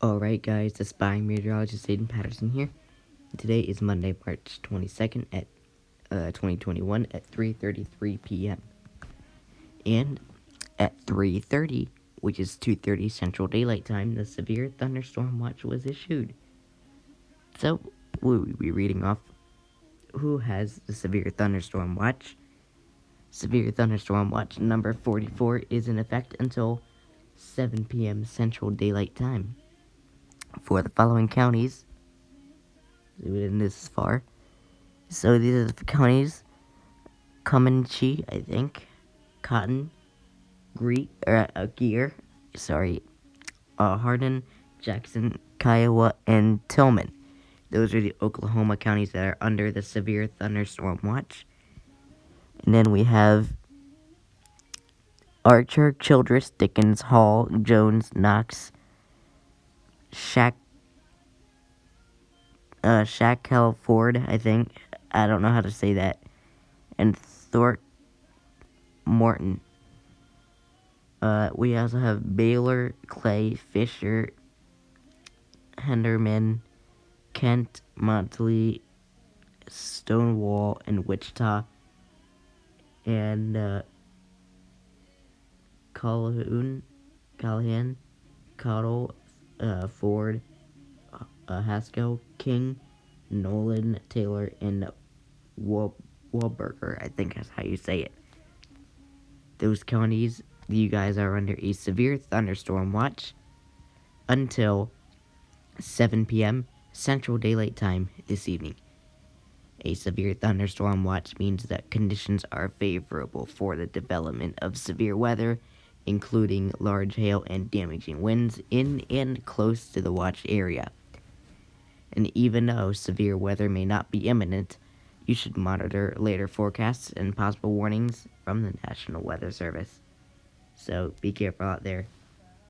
Alright guys, the spy meteorologist Aiden Patterson here. Today is Monday, March 22nd at 2021 at 3:33 p.m. And at 3:30, which is 2:30 Central Daylight Time, the severe thunderstorm watch was issued. So, we'll be reading off who has the severe thunderstorm watch. Severe thunderstorm watch number 44 is in effect until 7 p.m. Central Daylight Time. For the following counties, in this far. So these are the counties: Comanche, I think, Cotton, Gear, Hardin, Jackson, Kiowa, and Tillman. Those are the Oklahoma counties that are under the severe thunderstorm watch. And then we have Archer, Childress, Dickens, Hall, Jones, Knox, Shackelford, I think. I don't know how to say that. And Morton. We also have Baylor, Clay, Fisher, Henderman, Kent, Montley, Stonewall, and Wichita, and Callahan, Cottle, Ford, Haskell, King, Nolan, Taylor, and Wahlberger, I think that's how you say it. Those counties, you guys are under a severe thunderstorm watch until 7 p.m. Central Daylight Time this evening. A severe thunderstorm watch means that conditions are favorable for the development of severe weather, including large hail and damaging winds in and close to the watch area. And even though severe weather may not be imminent, you should monitor later forecasts and possible warnings from the National Weather Service. So be careful out there.